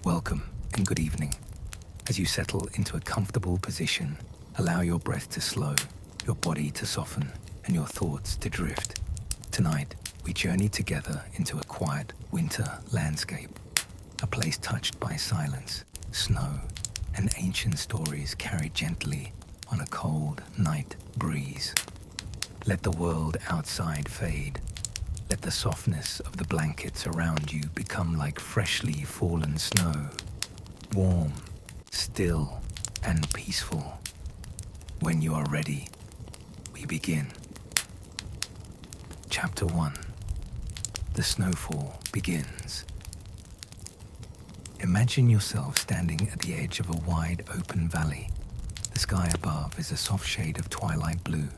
Welcome and good evening. As you settle into a comfortable position, allow your breath to slow, your body to soften, and your thoughts to drift. Tonight, we journey together into a quiet winter landscape, a place touched by silence, snow, and ancient stories carried gently on a cold night breeze. Let the world outside fade. Let the softness of the blankets around you become like freshly fallen snow, warm, still, and peaceful. When you are ready, we begin. Chapter 1. The snowfall begins. Imagine yourself standing at the edge of a wide open valley. The sky above is a soft shade of twilight blue,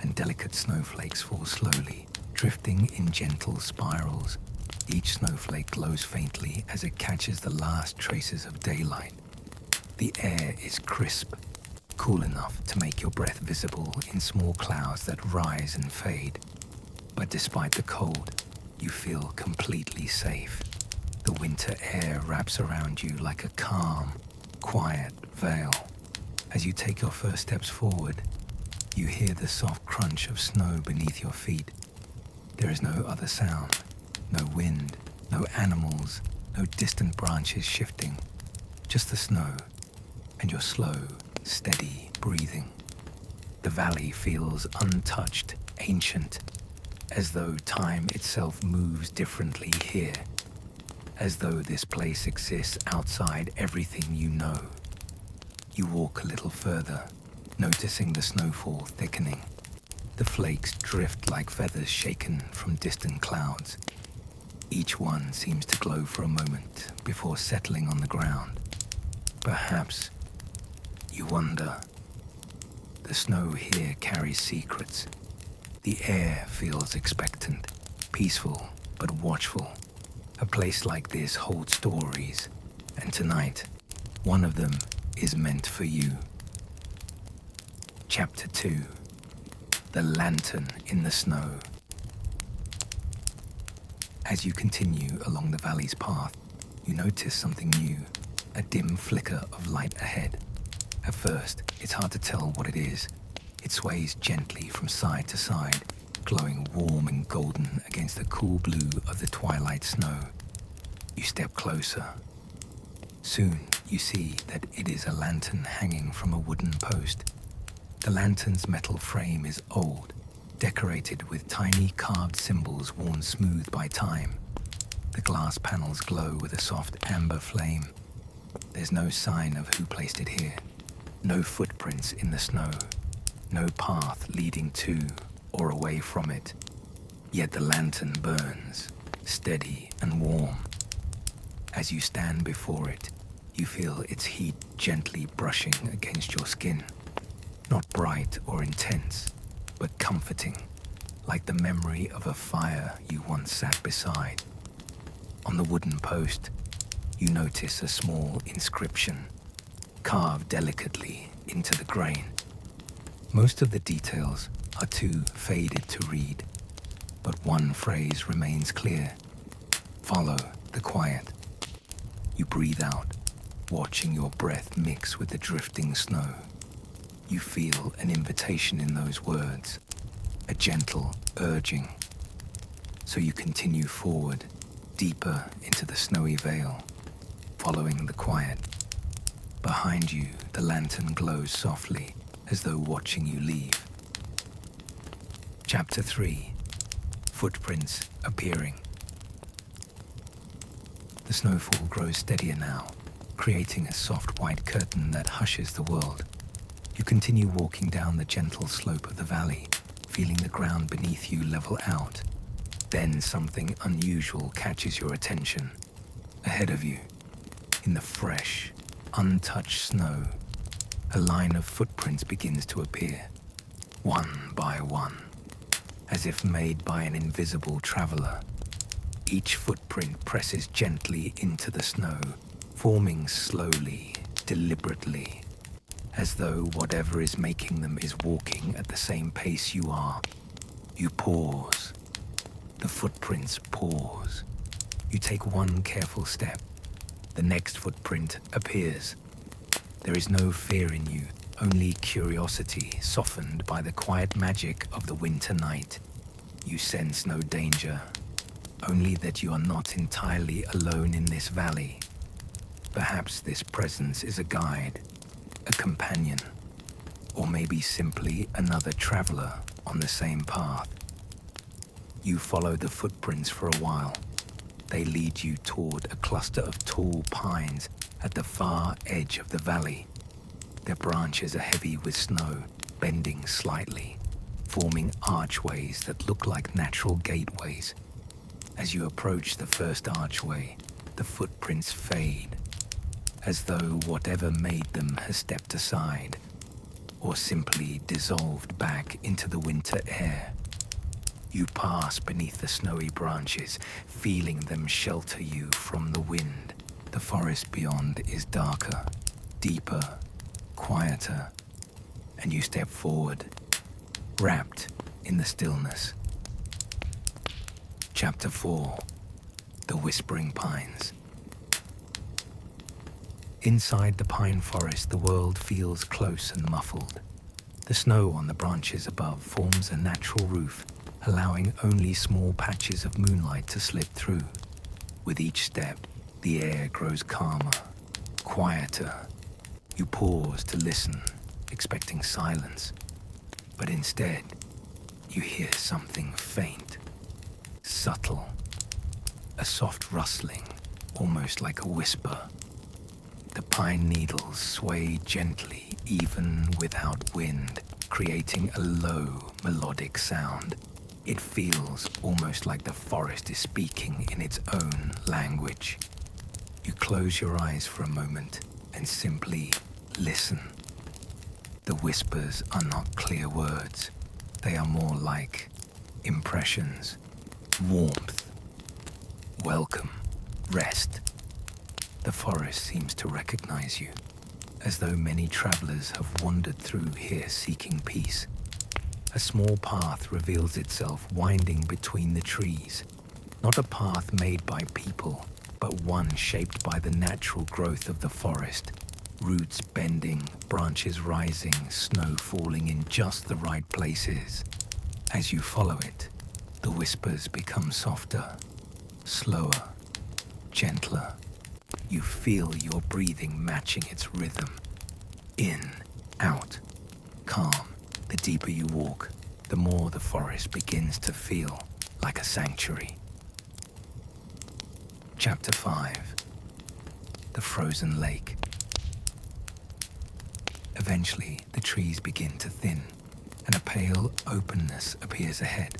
and delicate snowflakes fall slowly, drifting in gentle spirals. Each snowflake glows faintly as it catches the last traces of daylight. The air is crisp, cool enough to make your breath visible in small clouds that rise and fade. But despite the cold, you feel completely safe. The winter air wraps around you like a calm, quiet veil. As you take your first steps forward, you hear the soft crunch of snow beneath your feet. There is no other sound, no wind, no animals, no distant branches shifting, just the snow and your slow, steady breathing. The valley feels untouched, ancient, as though time itself moves differently here, as though this place exists outside everything you know. You walk a little further, noticing the snowfall thickening. The flakes drift like feathers shaken from distant clouds. Each one seems to glow for a moment before settling on the ground. Perhaps, you wonder, the snow here carries secrets. The air feels expectant, peaceful but watchful. A place like this holds stories, and tonight, one of them is meant for you. Chapter 2. The Lantern in the Snow. As you continue along the valley's path, you notice something new, a dim flicker of light ahead. At first, it's hard to tell what it is. It sways gently from side to side, glowing warm and golden against the cool blue of the twilight snow. You step closer. Soon, you see that it is a lantern hanging from a wooden post. The lantern's metal frame is old, decorated with tiny carved symbols worn smooth by time. The glass panels glow with a soft amber flame. There's no sign of who placed it here. No footprints in the snow. No path leading to or away from it. Yet the lantern burns, steady and warm. As you stand before it, you feel its heat gently brushing against your skin. Not bright or intense, but comforting, like the memory of a fire you once sat beside. On the wooden post, you notice a small inscription, carved delicately into the grain. Most of the details are too faded to read, but one phrase remains clear. Follow the quiet. You breathe out, watching your breath mix with the drifting snow. You feel an invitation in those words, a gentle urging. So you continue forward, deeper into the snowy vale, following the quiet. Behind you, the lantern glows softly, as though watching you leave. Chapter 3. Footprints appearing. The snowfall grows steadier now, creating a soft white curtain that hushes the world. You continue walking down the gentle slope of the valley, feeling the ground beneath you level out. Then something unusual catches your attention. Ahead of you, in the fresh, untouched snow, a line of footprints begins to appear, one by one, as if made by an invisible traveler. Each footprint presses gently into the snow, forming slowly, deliberately, as though whatever is making them is walking at the same pace you are. You pause. The footprints pause. You take one careful step. The next footprint appears. There is no fear in you, only curiosity softened by the quiet magic of the winter night. You sense no danger, only that you are not entirely alone in this valley. Perhaps this presence is a guide, a companion, or maybe simply another traveler on the same path. You follow the footprints for a while. They lead you toward a cluster of tall pines at the far edge of the valley. Their branches are heavy with snow, bending slightly, forming archways that look like natural gateways. As you approach the first archway, the footprints fade, as though whatever made them has stepped aside, or simply dissolved back into the winter air. You pass beneath the snowy branches, feeling them shelter you from the wind. The forest beyond is darker, deeper, quieter, and you step forward, wrapped in the stillness. Chapter 4: The Whispering Pines. Inside the pine forest, the world feels close and muffled. The snow on the branches above forms a natural roof, allowing only small patches of moonlight to slip through. With each step, the air grows calmer, quieter. You pause to listen, expecting silence, but instead, you hear something faint, subtle, a soft rustling, almost like a whisper. The pine needles sway gently, even without wind, creating a low, melodic sound. It feels almost like the forest is speaking in its own language. You close your eyes for a moment and simply listen. The whispers are not clear words. They are more like impressions, warmth, welcome, rest. The forest seems to recognize you, as though many travelers have wandered through here seeking peace. A small path reveals itself winding between the trees. Not a path made by people, but one shaped by the natural growth of the forest. Roots bending, branches rising, snow falling in just the right places. As you follow it, the whispers become softer, slower, gentler. You feel your breathing matching its rhythm. In, out, calm. The deeper you walk, the more the forest begins to feel like a sanctuary. Chapter 5: The Frozen Lake. Eventually, the trees begin to thin, and a pale openness appears ahead.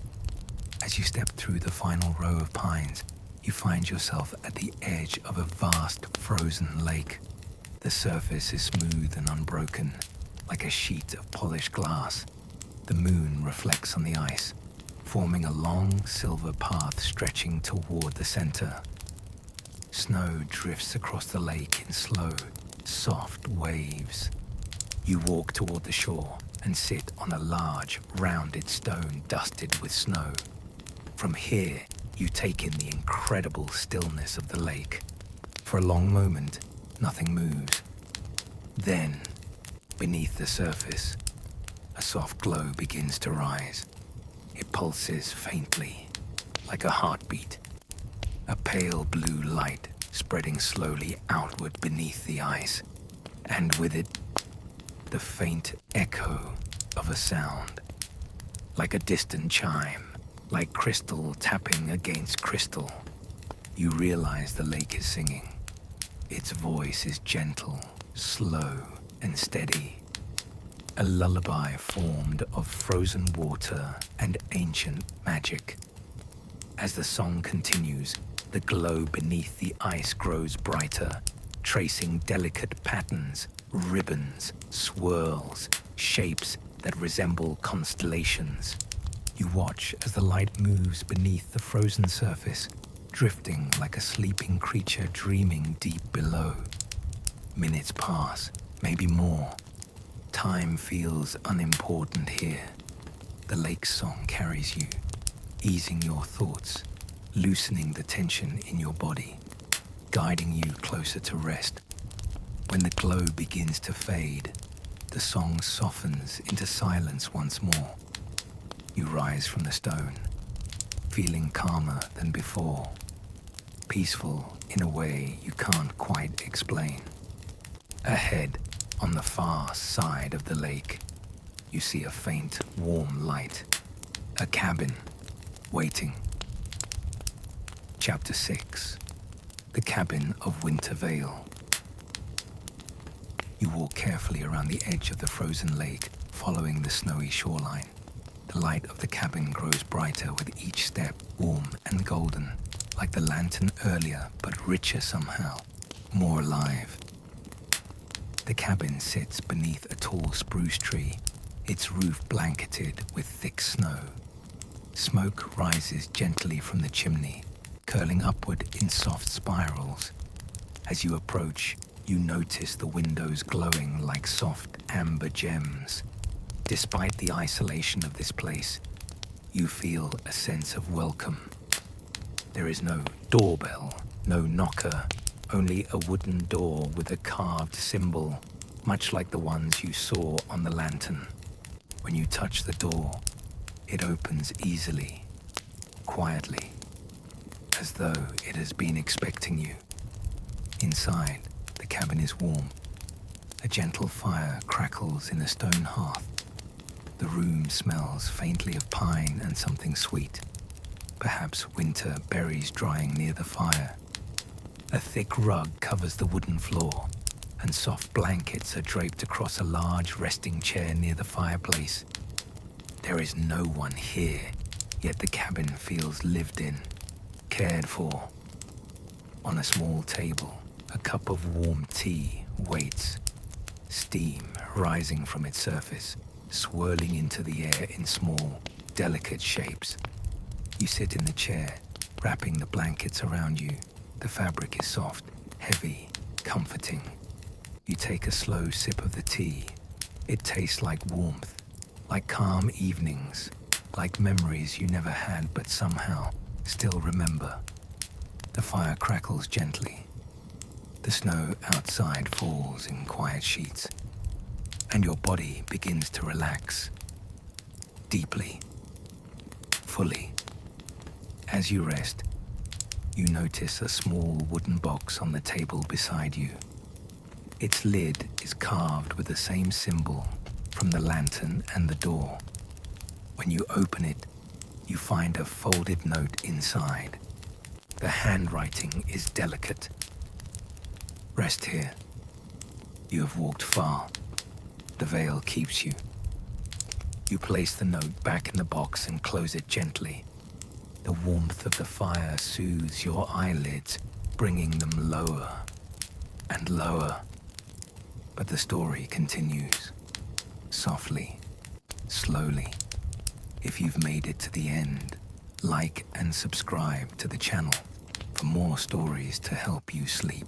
As you step through the final row of pines, you find yourself at the edge of a vast frozen lake. The surface is smooth and unbroken, like a sheet of polished glass. The moon reflects on the ice, forming a long silver path stretching toward the center. Snow drifts across the lake in slow, soft waves. You walk toward the shore and sit on a large, rounded stone dusted with snow. From here, you take in the incredible stillness of the lake. For a long moment, nothing moves. Then, beneath the surface, a soft glow begins to rise. It pulses faintly, like a heartbeat. A pale blue light spreading slowly outward beneath the ice, and with it, the faint echo of a sound, like a distant chime, like crystal tapping against crystal. You realize the lake is singing. Its voice is gentle, slow, and steady. A lullaby formed of frozen water and ancient magic. As the song continues, the glow beneath the ice grows brighter, tracing delicate patterns, ribbons, swirls, shapes that resemble constellations. You watch as the light moves beneath the frozen surface, drifting like a sleeping creature dreaming deep below. Minutes pass, maybe more. Time feels unimportant here. The lake's song carries you, easing your thoughts, loosening the tension in your body. guiding you closer to rest. When the glow begins to fade, the song softens into silence once more. You rise from the stone, feeling calmer than before, peaceful in a way you can't quite explain. Ahead, on the far side of the lake, you see a faint, warm light, a cabin, waiting. Chapter 6. The Cabin of Winter Vale. You walk carefully around the edge of the frozen lake, following the snowy shoreline. The light of the cabin grows brighter with each step, warm and golden, like the lantern earlier, but richer somehow, more alive. The cabin sits beneath a tall spruce tree, its roof blanketed with thick snow. Smoke rises gently from the chimney, curling upward in soft spirals. As you approach, you notice the windows glowing like soft amber gems. Despite the isolation of this place, you feel a sense of welcome. There is no doorbell, no knocker, only a wooden door with a carved symbol, much like the ones you saw on the lantern. When you touch the door, it opens easily, quietly, as though it has been expecting you. Inside, the cabin is warm. A gentle fire crackles in a stone hearth. The room smells faintly of pine and something sweet, perhaps winter berries drying near the fire. A thick rug covers the wooden floor, and soft blankets are draped across a large resting chair near the fireplace. There is no one here, yet the cabin feels lived in, cared for. On a small table, a cup of warm tea waits, steam rising from its surface, swirling into the air in small, delicate shapes. You sit in the chair, wrapping the blankets around you. The fabric is soft, heavy, comforting. You take a slow sip of the tea. It tastes like warmth, like calm evenings, like memories you never had but somehow still remember. The fire crackles gently. The snow outside falls in quiet sheets, and your body begins to relax, deeply, fully. As you rest, you notice a small wooden box on the table beside you. Its lid is carved with the same symbol from the lantern and the door. When you open it, you find a folded note inside. The handwriting is delicate. Rest here. You have walked far. The veil keeps you. You place the note back in the box and close it gently. The warmth of the fire soothes your eyelids, bringing them lower and lower. But the story continues, softly, slowly. If you've made it to the end, like and subscribe to the channel for more stories to help you sleep.